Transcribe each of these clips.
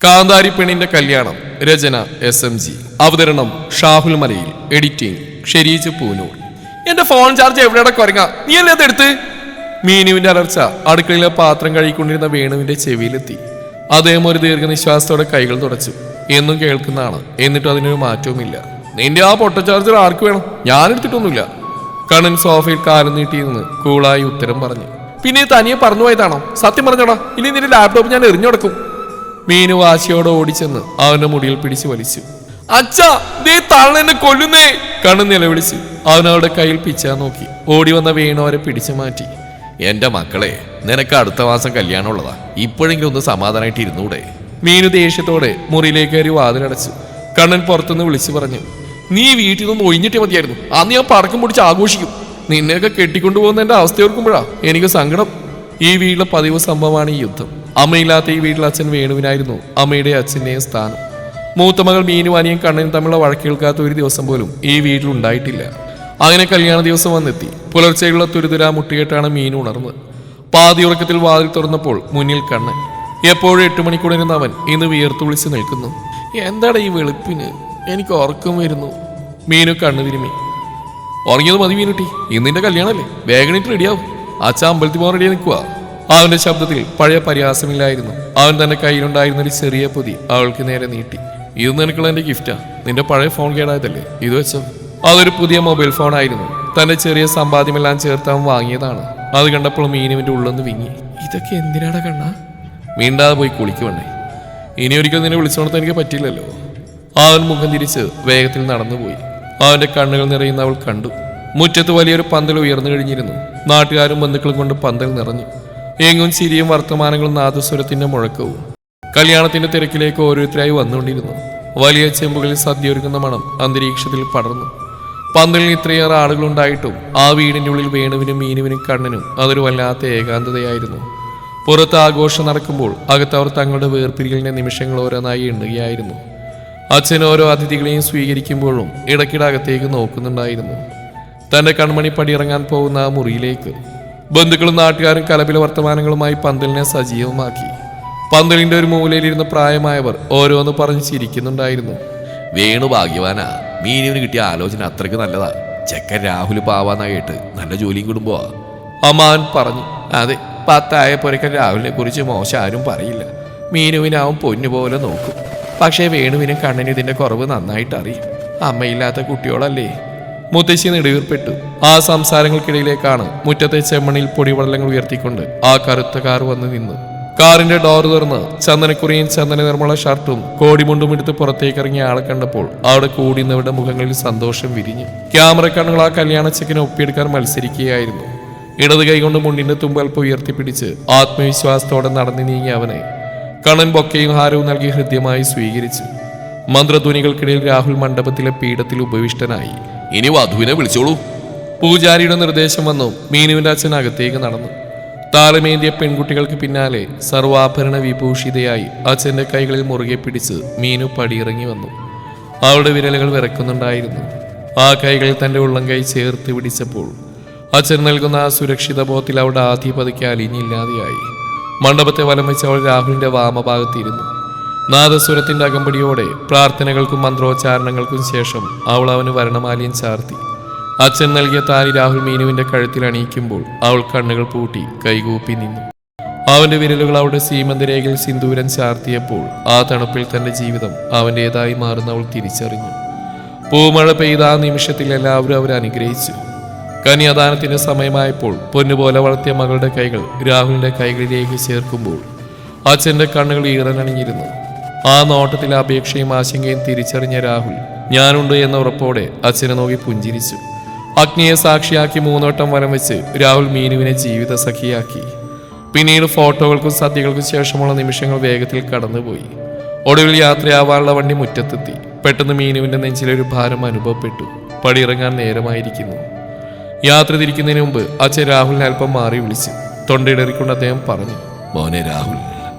കാന്താരി പെണ്ണിന്റെ കല്യാണം. രചന SMG. അവതരണം ഷാഹുൽ മലയിൽ. എഡിറ്റിംഗ് ഷെരീജ് പൂനൂർ. എന്റെ ഫോൺ ചാർജ് എവിടെയുടെ കുറങ്ങ, നീ അല്ലേ അതെടുത്ത്? മീനുവിന്റെ അലർച്ച അടുക്കളയിലെ പാത്രം കഴുകിക്കൊണ്ടിരുന്ന വേണുവിന്റെ ചെവിയിലെത്തി. അദ്ദേഹം ഒരു ദീർഘനിശ്വാസത്തോടെ കൈകൾ തുടച്ചു. എന്നും കേൾക്കുന്നതാണ്, എന്നിട്ടും അതിനൊരു മാറ്റവുമില്ല. നിന്റെ ആ പൊട്ട ചാർജർ ആർക്ക് വേണം? ഞാൻ എടുത്തിട്ടൊന്നുമില്ല. കണ്ണൻ സോഫയിൽ കാലം നീട്ടിയിരുന്ന് കൂളായി ഉത്തരം പറഞ്ഞു. പിന്നെ തനിയെ പറഞ്ഞു പോയതാണോ? സത്യം പറഞ്ഞോടാ, ഇനി നിന്റെ ലാപ്ടോപ്പ് ഞാൻ എറിഞ്ഞുടക്കും. മീനു വാശിയോടെ ഓടിച്ചെന്ന് അവന്റെ മുടിയിൽ പിടിച്ചു വലിച്ചു. അച്ഛാ, ദേ തള്ളെന്നെ കൊല്ലുന്നേ! കണ്ണൻ നിലവിളിച്ചു. അവനവരുടെ കയ്യിൽ പിച്ചാൻ നോക്കി. ഓടി വന്ന വേണു അവരെ പിടിച്ചു മാറ്റി. എന്റെ മക്കളെ, നിനക്ക് അടുത്ത മാസം കല്യാണമുള്ളതാ, ഇപ്പോഴെങ്കിലും ഒന്ന് സമാധാനമായിട്ട് ഇരുന്നൂടെ? മീനു ദേഷ്യത്തോടെ മുറിയിലേക്ക് കയറി വാതിലടച്ചു. കണ്ണൻ പുറത്തുനിന്ന് വിളിച്ചു പറഞ്ഞു. നീ വീട്ടിൽ നിന്ന് ഒഴിഞ്ഞിട്ടേ മതിയായിരുന്നു, അന്ന് ഞാൻ പടക്കം പൊടിച്ച് ആഘോഷിക്കും. നിന്നെയൊക്കെ കെട്ടിക്കൊണ്ടുപോകുന്ന എന്റെ അവസ്ഥ ഓർക്കുമ്പോഴാ എനിക്ക് സങ്കടം. ഈ വീട്ടിലെ പതിവ് സംഭവമാണ് ഈ യുദ്ധം. അമ്മയില്ലാത്ത ഈ വീട്ടിൽ അച്ഛൻ വേണുവിനായിരുന്നു അമ്മയുടെ അച്ഛൻ്റെയും സ്ഥാനം. മൂത്ത മകൾ മീനും അനിയും കണ്ണനും തമ്മിലുള്ള വഴക്ക് കേൾക്കാത്ത ഒരു ദിവസം പോലും ഈ വീട്ടിലുണ്ടായിട്ടില്ല. അങ്ങനെ കല്യാണ ദിവസം വന്നെത്തി. പുലർച്ചെയുള്ള തുരുതുരാ മുട്ടുകെട്ടാണ് മീനു ഉണർന്നത്. പാതി ഉറക്കത്തിൽ വാതിൽ തുറന്നപ്പോൾ മുന്നിൽ കണ്ണൻ. എപ്പോഴും 8 മണിക്കൂറിരുന്ന അവൻ ഇന്ന് വിയർത്തു വിളിച്ച് നിൽക്കുന്നു. എന്താണ് ഈ വെളുപ്പിന്? എനിക്ക് ഉറക്കം വരുന്നു. മീനു കണ്ണു തിരുമ്മി. ഉറങ്ങിയത് മതി മീനുട്ടി, ഇന്നിന്റെ കല്യാണമല്ലേ, വേഗണിട്ട് റെഡിയാവും. അച്ഛൻ അമ്പലത്തിൽ പോകാൻ റെഡിയായി നിൽക്കുക. അവന്റെ ശബ്ദത്തിൽ പഴയ പരിഹാസമില്ലായിരുന്നു. അവൻ തന്റെ കയ്യിലുണ്ടായിരുന്ന ഒരു ചെറിയ പൊതി അവൾക്ക് നേരെ നീട്ടി. ഇത് നിനക്കുള്ള എന്റെ ഗിഫ്റ്റാ, നിന്റെ പഴയ ഫോൺ കേടായതല്ലേ, ഇത് വെച്ചോ. അതൊരു പുതിയ മൊബൈൽ ഫോൺ ആയിരുന്നു. തന്റെ ചെറിയ സമ്പാദ്യമെല്ലാം ചേർത്ത് അവൻ വാങ്ങിയതാണ്. അത് കണ്ടപ്പോൾ മീനുവിന്റെ ഉള്ളൊന്ന് വിങ്ങി. ഇതൊക്കെ എന്തിനാടാ കണ്ണാ? വീണ്ടാതെ പോയി കുളിക്കുവണ്ണേ, ഇനി ഒരിക്കൽ നിന്നെ വിളിച്ചോണത്ത് എനിക്ക് പറ്റില്ലല്ലോ. അവൻ മുഖം തിരിച്ച് വേഗത്തിൽ നടന്നുപോയി. അവന്റെ കണ്ണുകൾ നിറയുന്ന അവൾ കണ്ടു. മുറ്റത്ത് വലിയൊരു പന്തൽ ഉയർന്നു കഴിഞ്ഞിരുന്നു. നാട്ടുകാരും ബന്ധുക്കളും കൊണ്ട് പന്തൽ നിറഞ്ഞു. എങ്ങും ചിരിയും വർത്തമാനങ്ങളും നാദസ്വരത്തിന്റെ മുഴക്കവും. കല്യാണത്തിന്റെ തിരക്കിലേക്ക് ഓരോരുത്തരായി വന്നുകൊണ്ടിരുന്നു. വലിയ ചെമ്പുകളിൽ സദ്യ ഒരുക്കുന്ന മണം അന്തരീക്ഷത്തിൽ പടർന്നു. പന്തലിൽ ഇത്രയേറെ ആളുകളുണ്ടായിട്ടും ആ വീടിന്റെ ഉള്ളിൽ വേണുവിനും മീനുവിനും കണ്ണനും അതൊരു വല്ലാത്ത ഏകാന്തതയായിരുന്നു. പുറത്ത് ആഘോഷം നടക്കുമ്പോൾ അകത്തവർ തങ്ങളുടെ വേർപിരിയലിന്റെ നിമിഷങ്ങൾ ഓരോന്നായി എണ്ണുകയായിരുന്നു. അച്ഛൻ ഓരോ അതിഥികളെയും സ്വീകരിക്കുമ്പോഴും ഇടയ്ക്കിടെ അകത്തേക്ക് നോക്കുന്നുണ്ടായിരുന്നു. തന്റെ കൺമണി പടിയിറങ്ങാൻ പോകുന്ന ആ മുറിയിലേക്ക്. ബന്ധുക്കളും നാട്ടുകാരും കലപില വർത്തമാനങ്ങളുമായി പന്തലിനെ സജീവമാക്കി. പന്തലിന്റെ ഒരു മൂലയിലിരുന്ന പ്രായമായവർ ഓരോന്ന് പറഞ്ഞ് ചിരിക്കുന്നുണ്ടായിരുന്നു. വേണു ഭാഗ്യവാനാ, മീനുവിന് കിട്ടിയ ആലോചന അത്രയ്ക്ക് നല്ലതാ. ചെക്കൻ രാഹുൽ പാവാന്നായിട്ട് നല്ല ജോലിയും കുടുംബമാ. അമ്മാൻ പറഞ്ഞു. അതെ, 10 ആയപ്പോഴേക്കും രാഹുലിനെ കുറിച്ച് മോശം ആരും പറയില്ല. മീനുവിനാവും പൊന്നുപോലെ നോക്കും. പക്ഷേ വേണുവിനും കണ്ണനും ഇതിന്റെ കുറവ് നന്നായിട്ട് അറിയും. അമ്മയില്ലാത്ത കുട്ടിയോളല്ലേ. മുത്തശ്ശി നെടുവീർപ്പെട്ടു. ആ സംസാരങ്ങൾക്കിടയിലേക്കാണ് മുറ്റത്തെ ചെമ്മണിൽ പൊടിവെള്ളങ്ങൾ ഉയർത്തിക്കൊണ്ട് ആ കറുത്ത കാർ വന്ന് നിന്നു. കാറിന്റെ ഡോർ തുറന്ന് ചന്ദനക്കുറിയും ചന്ദന നിർമ്മല ഷർട്ടും കോടിമുണ്ടും എടുത്ത് പുറത്തേക്ക് ഇറങ്ങിയ ആളെ കണ്ടപ്പോൾ അവിടെ കൂടിയുന്നവരുടെ മുഖങ്ങളിൽ സന്തോഷം വിരിഞ്ഞു. ക്യാമറ കണ്ണുകൾ ആ കല്യാണ ചെക്കിനെ ഒപ്പിയെടുക്കാൻ മത്സരിക്കുകയായിരുന്നു. ഇടത് കൈകൊണ്ട് മുണ്ടിന്റെ തുമ്പ് അല്പം ഉയർത്തിപ്പിടിച്ച് ആത്മവിശ്വാസത്തോടെ നടന്നു നീങ്ങിയ അവനെ കണ്ണൻ ബൊക്കയും ഹാരവും നൽകി ഹൃദ്യമായി സ്വീകരിച്ചു. മന്ത്രധ്വനികൾക്കിടയിൽ രാഹുൽ മണ്ഡപത്തിലെ പീഠത്തിൽ ഉപവിഷ്ടനായി. ഇനി വധുവിനെ വിളിച്ചോളൂ. പൂജാരിയുടെ നിർദ്ദേശം വന്നു. മീനുവിന്റെ അച്ഛൻ അകത്തേക്ക് നടന്നു. താലമേന്തിയ പെൺകുട്ടികൾക്ക് പിന്നാലെ സർവാഭരണ വിഭൂഷിതയായി അച്ഛന്റെ കൈകളിൽ മുറുകെ പിടിച്ച് മീനു പടിയിറങ്ങി വന്നു. അവളുടെ വിരലുകൾ വിറക്കുന്നുണ്ടായിരുന്നു. ആ കൈകളിൽ തന്റെ ഉള്ളം കൈ ചേർത്ത് പിടിച്ചപ്പോൾ അച്ഛൻ നൽകുന്ന ആ സുരക്ഷിത ബോധത്തിൽ അവളുടെ ആദ്യ പതുക്കെ അലിഞ്ഞില്ലാതെയായി. മണ്ഡപത്തെ വലം വെച്ച് അവൾ രാഹുലിന്റെ വാമഭാഗത്തിരുന്നു. നാദസ്വരത്തിന്റെ അകമ്പടിയോടെ പ്രാർത്ഥനകൾക്കും മന്ത്രോച്ചാരണങ്ങൾക്കും ശേഷം അവൾ അവന് വരണമാലിയും ചാർത്തി. അച്ഛൻ നൽകിയ താലി രാഹുൽ മീനുവിന്റെ കഴുത്തിൽ അണിയിക്കുമ്പോൾ അവൾ കണ്ണുകൾ പൂട്ടി കൈകൂപ്പി നിന്നു. അവന്റെ വിരലുകൾ അവളുടെ സീമന്തരേഖയിൽ സിന്ദൂരം ചാർത്തിയപ്പോൾ ആ തണുപ്പിൽ തന്റെ ജീവിതം അവൻ്റെതായി മാറുന്ന അവൾ തിരിച്ചറിഞ്ഞു. പൂമഴ പെയ്ത ആ നിമിഷത്തിൽ എല്ലാവരും അവരെ അനുഗ്രഹിച്ചു. കന്യാദാനത്തിന്റെ സമയമായപ്പോൾ പൊന്നുപോലെ വളർത്തിയ മകളുടെ കൈകൾ രാഹുലിന്റെ കൈകളിലേക്ക് ചേർക്കുമ്പോൾ അച്ഛന്റെ കണ്ണുകൾ ഈറനണിഞ്ഞിരുന്നു. ആ നോട്ടത്തിൽ അപേക്ഷയും ആശങ്കയും തിരിച്ചറിഞ്ഞ രാഹുൽ ഞാനുണ്ട് എന്ന ഉറപ്പോടെ അച്ഛനെ നോക്കി പുഞ്ചിരിച്ചു. അഗ്നിയെ സാക്ഷിയാക്കി 3 വട്ടം വലം വെച്ച് രാഹുൽ മീനുവിനെ ജീവിത സഖിയാക്കി. പിന്നീട് ഫോട്ടോകൾക്കും സദ്യകൾക്കും ശേഷമുള്ള നിമിഷങ്ങൾ വേഗത്തിൽ കടന്നുപോയി. ഒടുവിൽ യാത്രയാവാനുള്ള വണ്ടി മുറ്റത്തെത്തി. പെട്ടെന്ന് മീനുവിന്റെ നെഞ്ചിലൊരു ഭാരം അനുഭവപ്പെട്ടു. പടിയിറങ്ങാൻ നേരമായിരിക്കുന്നു. യാത്ര തിരിക്കുന്നതിന് മുമ്പ് അച്ഛൻ രാഹുലിനെ അല്പം മാറി വിളിച്ചു. തൊണ്ടയിടറിക്കൊണ്ട് അദ്ദേഹം പറഞ്ഞു. മോനെ രാഹുൽ,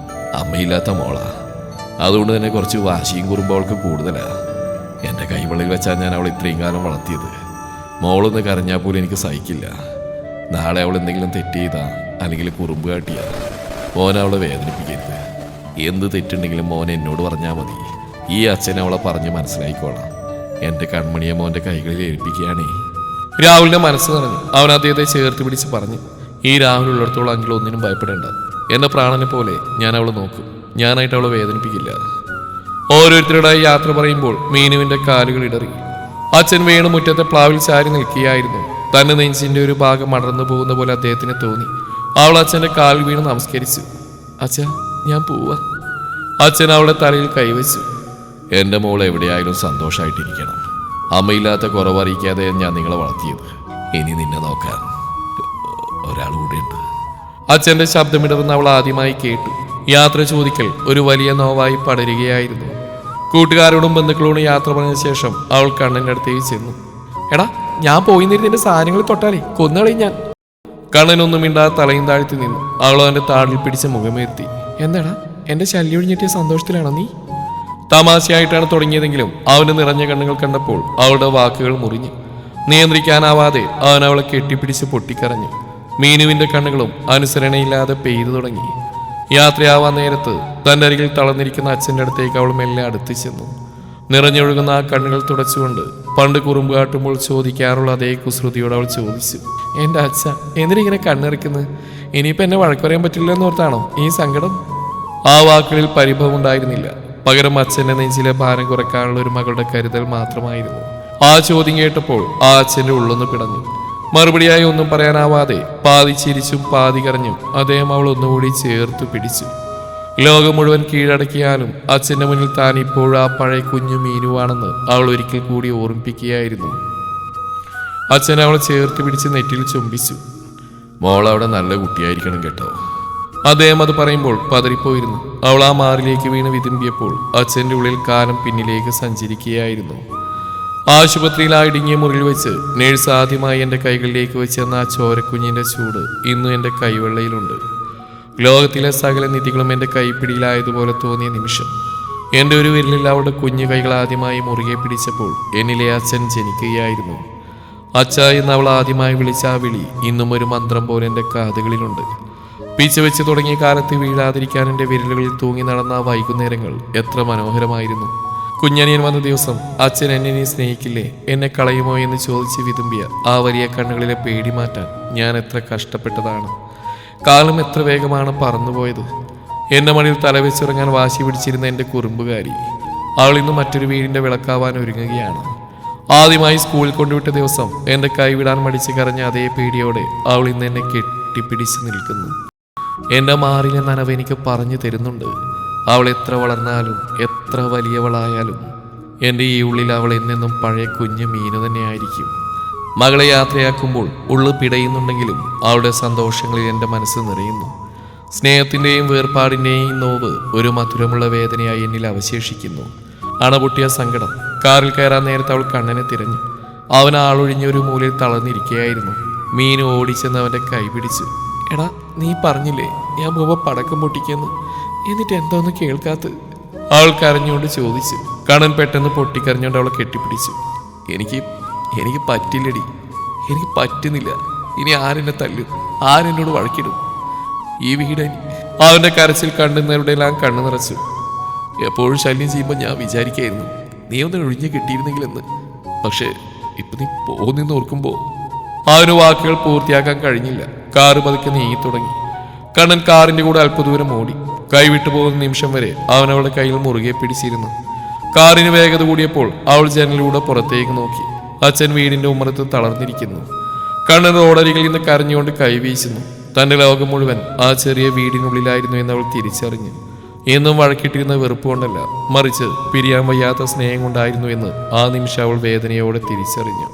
അമ്മയില്ലാത്ത മോളാ, അതുകൊണ്ട് തന്നെ കുറച്ച് വാശിയും കുറുമ്പ് അവൾക്ക് കൂടുതലാ. എൻ്റെ കൈവെള്ളിൽ വെച്ചാൽ ഞാൻ അവൾ ഇത്രയും കാലം വളർത്തിയത്. മോളൊന്ന് കരഞ്ഞാൽ പോലും എനിക്ക് സഹിക്കില്ല. നാളെ അവൾ എന്തെങ്കിലും തെറ്റ് ചെയ്താ അല്ലെങ്കിൽ കുറുമ്പ് കാട്ടിയാ മോനെ അവളെ വേദനിപ്പിക്കരുത്. എന്ത് തെറ്റുണ്ടെങ്കിലും മോൻ എന്നോട് പറഞ്ഞാൽ മതി. ഈ അച്ഛൻ അവളെ പറഞ്ഞ് മനസ്സിലായിക്കോളാം. എൻ്റെ കൺമണിയെ മോൻ്റെ കൈകളിൽ ഏൽപ്പിക്കുകയാണേ. രാഹുലിന്റെ മനസ്സ് നിറഞ്ഞു. അവൻ അദ്ദേഹത്തെ ചേർത്ത് പിടിച്ച് പറഞ്ഞു, ഈ രാഹുൽ ഉള്ളിടത്തോളം അങ്കിൾ ഒന്നിനും ഭയപ്പെടേണ്ട. എന്റെ പ്രാണനെ പോലെ ഞാൻ അവളെ നോക്കും. ഞാനായിട്ട് അവളെ വേദനിപ്പിക്കില്ല. ഓരോരുത്തരുടായി യാത്ര പറയുമ്പോൾ മീനുവിന്റെ കാലുകൾ ഇടറി. അച്ഛൻ വീണ് മുറ്റത്തെ പ്ലാവിൽ ചാരി നിൽക്കുകയായിരുന്നു. തന്റെ നെഞ്ചിന്റെ ഒരു ഭാഗം അടർന്നു പോകുന്ന പോലെ അദ്ദേഹത്തിന് തോന്നി. അവൾ അച്ഛന്റെ കാലിൽ വീണ് നമസ്കരിച്ചു. അച്ഛ, ഞാൻ പോവാ. അച്ഛൻ അവളുടെ തലയിൽ കൈവച്ചു. എൻ്റെ മോൾ എവിടെയായാലും സന്തോഷമായിട്ടിരിക്കണം. അമ്മയില്ലാത്ത കുറവറിയിക്കാതെ ഞാൻ നിങ്ങളെ വളർത്തിയത്. ഇനി നിന്നെ നോക്കാൻ ഒരാൾ കൂടെയുണ്ട്. അച്ഛൻ്റെ ശബ്ദമിടർന്ന് അവൾ ആദ്യമായി കേട്ടു. യാത്ര ചോദിക്കൽ ഒരു വലിയ നോവായി പടരുകയായിരുന്നു. കൂട്ടുകാരോടും ബന്ധുക്കളോടും യാത്ര പറഞ്ഞ ശേഷം അവൾ കണ്ണൻ്റെ അടുത്തേക്ക് ചെന്നു. എടാ, ഞാൻ പോയി നിന്റെ സാധനങ്ങൾ തൊട്ടാലേ കൊന്നുകളയും ഞാൻ. കണ്ണനൊന്നും മിണ്ടാതെ തലയും താഴ്ത്തി നിന്നു. അവൾ അവൻ്റെ താടിൽ പിടിച്ച് മുഖമേർത്തി. എന്താടാ, എൻ്റെ ശല്യം ഒഴിഞ്ഞിട്ടിയ സന്തോഷത്തിലാണോ നീ? തമാശയായിട്ടാണ് തുടങ്ങിയതെങ്കിലും അവന് നിറഞ്ഞ കണ്ണുകൾ കണ്ടപ്പോൾ അവളുടെ വാക്കുകൾ മുറിഞ്ഞു. നിയന്ത്രിക്കാനാവാതെ അവൻ അവളെ കെട്ടിപ്പിടിച്ച് പൊട്ടിക്കരഞ്ഞു. മീനുവിന്റെ കണ്ണുകളും അനുസരണയില്ലാതെ പെയ്തു തുടങ്ങി. യാത്രയാവാൻ നേരത്ത് തൻ്റെ അരികിൽ തളർന്നിരിക്കുന്ന അച്ഛൻ്റെ അടുത്തേക്ക് അവൾ മെല്ലെ അടുത്ത് ചെന്നു. നിറഞ്ഞൊഴുകുന്ന ആ കണ്ണുകൾ തുടച്ചുകൊണ്ട് പണ്ട് കുറുമ്പ് കാട്ടുമ്പോൾ ചോദിക്കാറുള്ള അതേ കുസൃതിയോട് അവൾ ചോദിച്ചു, എൻ്റെ അച്ഛ, എന്തിനിങ്ങനെ കണ്ണിറക്കുന്നത്? ഇനിയിപ്പോൾ എന്നെ വഴക്ക് പറയാൻ പറ്റില്ലെന്ന് ഓർത്താണോ ഈ സങ്കടം? ആ വാക്കുകളിൽ പരിഭവം ഉണ്ടായിരുന്നില്ല. പകരം അച്ഛൻ്റെ നെഞ്ചിലെ ഭാരം കുറയ്ക്കാനുള്ള ഒരു മകളുടെ കരുതൽ മാത്രമായിരുന്നു. ആ ചോദ്യം കേട്ടപ്പോൾ ആ അച്ഛൻ്റെ ഉള്ളൊന്ന് പിടഞ്ഞു. മറുപടിയായി ഒന്നും പറയാനാവാതെ പാതി ചിരിച്ചും പാതി കരഞ്ഞും അദ്ദേഹം അവൾ ഒന്നുകൂടി ചേർത്ത് പിടിച്ചു. ലോകം മുഴുവൻ കീഴടക്കിയാലും അച്ഛൻ്റെ മുന്നിൽ താൻ ഇപ്പോഴും ആ പഴയ കുഞ്ഞു മീനുവാണെന്ന് അവൾ ഒരിക്കൽ കൂടി ഓർമ്മിപ്പിക്കുകയായിരുന്നു. അച്ഛൻ അവളെ ചേർത്ത് പിടിച്ച് നെറ്റിൽ ചുംബിച്ചു. മോൾ അവിടെ നല്ല കുട്ടിയായിരിക്കണം കേട്ടോ. അദ്ദേഹം അത് പറയുമ്പോൾ പതറിപ്പോയിരുന്നു. അവൾ ആ മാറിലേക്ക് വീണ് വിതുമ്പിയപ്പോൾ അച്ഛൻ്റെ ഉള്ളിൽ കാലം പിന്നിലേക്ക് സഞ്ചരിക്കുകയായിരുന്നു. ആശുപത്രിയിൽ ആ ഇടുങ്ങിയ മുറിയിൽ വെച്ച് നേഴ്സ് ആദ്യമായി എൻ്റെ കൈകളിലേക്ക് വെച്ചെന്ന ആ ചോരക്കുഞ്ഞിൻ്റെ ചൂട് ഇന്നും എൻ്റെ കൈവെള്ളയിലുണ്ട്. ലോകത്തിലെ സകല നിധികളും എൻ്റെ കൈപ്പിടിയിലായതുപോലെ തോന്നിയ നിമിഷം, എൻ്റെ ഒരു വിരലിൽ അവളുടെ കുഞ്ഞു കൈകൾ ആദ്യമായി മുറുകെ പിടിച്ചപ്പോൾ എന്നിലെ അച്ഛൻ ജനിക്കുകയായിരുന്നു. അച്ഛ എന്ന് അവൾ ആദ്യമായി വിളിച്ച ആ വിളി ഇന്നും ഒരു മന്ത്രം പോലെ എൻ്റെ കാതുകളിലുണ്ട്. പിച്ച വെച്ച് തുടങ്ങിയ കാലത്ത് വീഴാതിരിക്കാൻ എൻ്റെ വിരലുകളിൽ തൂങ്ങി നടന്ന ആ വൈകുന്നേരങ്ങൾ എത്ര മനോഹരമായിരുന്നു. കുഞ്ഞനിയൻ വന്ന ദിവസം അച്ഛൻ എന്നെ നീ സ്നേഹിക്കില്ലേ, എന്നെ കളയുമോ എന്ന് ചോദിച്ച് വിതുമ്പിയ ആ വലിയ കണ്ണുകളിലെ പേടി മാറ്റാൻ ഞാൻ എത്ര കഷ്ടപ്പെട്ടതാണ്. കാലം എത്ര വേഗമാണ് പറന്നുപോയത്. എൻ്റെ മടിയിൽ തലവെച്ചിറങ്ങാൻ വാശി പിടിച്ചിരുന്ന എൻ്റെ കുറുമ്പുകാരി അവൾ ഇന്ന് മറ്റൊരു വീടിൻ്റെ വിളക്കാവാൻ ഒരുങ്ങുകയാണ്. ആദ്യമായി സ്കൂളിൽ കൊണ്ടുവിട്ട ദിവസം എൻ്റെ കൈവിടാൻ മടിച്ച് കരഞ്ഞ അതേ പേടിയോടെ അവൾ ഇന്ന് എന്നെ കെട്ടിപ്പിടിച്ച് നിൽക്കുന്നു. എൻ്റെ മാറിലെ നനവ് എനിക്ക് പറഞ്ഞു തരുന്നുണ്ട്, അവൾ എത്ര വളർന്നാലും എത്ര വലിയവളായാലും എൻ്റെ ഈ ഉള്ളിൽ അവൾ എന്നെന്നും പഴയ കുഞ്ഞു മീനു തന്നെയായിരിക്കും. മകളെ യാത്രയാക്കുമ്പോൾ ഉള്ളു പിടയുന്നുണ്ടെങ്കിലും അവളുടെ സന്തോഷങ്ങളിൽ എൻ്റെ മനസ്സ് നിറയുന്നു. സ്നേഹത്തിൻ്റെയും വേർപാടിൻ്റെയും നോവ് ഒരു മധുരമുള്ള വേദനയായി എന്നിൽ അവശേഷിക്കുന്നു. അണപൊട്ടിയ സങ്കടം. കാറിൽ കയറാൻ നേരത്തെ അവൾ കണ്ണനെ തിരഞ്ഞു. അവൻ ആളൊഴിഞ്ഞൊരു മൂലയിൽ തളർന്നിരിക്കുകയായിരുന്നു. മീനു ഓടിച്ചെന്ന് അവൻ്റെ കൈ പിടിച്ചു. എടാ, നീ പറഞ്ഞില്ലേ ഞാൻ പോകുമ്പോൾ പടക്കം പൊട്ടിക്കുന്നു, എന്നിട്ട് എന്തോന്ന് കേൾക്കാത്ത? അവൾ കരഞ്ഞുകൊണ്ട് ചോദിച്ചു. കണ്ണൻ പെട്ടെന്ന് പൊട്ടിക്കരഞ്ഞുകൊണ്ട് അവളെ കെട്ടിപ്പിടിച്ചു. എനിക്ക് പറ്റില്ലടി, എനിക്ക് പറ്റുന്നില്ല. ഇനി ആരെന്നെ തല്ലും, ആരെന്നോട് വഴക്കിടും? ഈ വീട് അവൻ്റെ കരച്ചിൽ കണ്ടുന്നവരുടെയെല്ലാം കണ്ണു നിറച്ചു. എപ്പോഴും ശല്യം ചെയ്യുമ്പോൾ ഞാൻ വിചാരിക്കായിരുന്നു നീ ഒന്ന് ഒഴിഞ്ഞു കിട്ടിയിരുന്നെങ്കിലെന്ന്. പക്ഷേ ഇപ്പം നീ പോകുന്നെന്ന് ഓർക്കുമ്പോൾ അവന് വാക്കുകൾ പൂർത്തിയാക്കാൻ കഴിഞ്ഞില്ല. കാറ് പതുക്കെ നീങ്ങി തുടങ്ങി. കണ്ണൻ കാറിൻ്റെ കൂടെ അല്പദൂരം ഓടി. കൈവിട്ടു പോകുന്ന നിമിഷം വരെ അവൻ അവളുടെ കയ്യിൽ മുറുകെ പിടിച്ചിരുന്നു. കാറിന് വേഗത കൂടിയപ്പോൾ അവൾ ജനലിലൂടെ പുറത്തേക്ക് നോക്കി. അച്ഛൻ വീടിന്റെ ഉമ്മറത്ത് തളർന്നിരിക്കുന്നു. കണ്ണൻ റോഡരികിൽ നിന്ന് കരഞ്ഞുകൊണ്ട് കൈവീശുന്നു. തന്റെ ലോകം മുഴുവൻ ആ ചെറിയ വീടിനുള്ളിലായിരുന്നു എന്ന് അവൾ തിരിച്ചറിഞ്ഞു. എന്നും വഴക്കിട്ടിരുന്ന വെറുപ്പ് കൊണ്ടല്ല, മറിച്ച് പിരിയാൻ വയ്യാത്ത സ്നേഹം കൊണ്ടായിരുന്നു എന്ന് ആ നിമിഷം അവൾ വേദനയോടെ തിരിച്ചറിഞ്ഞു.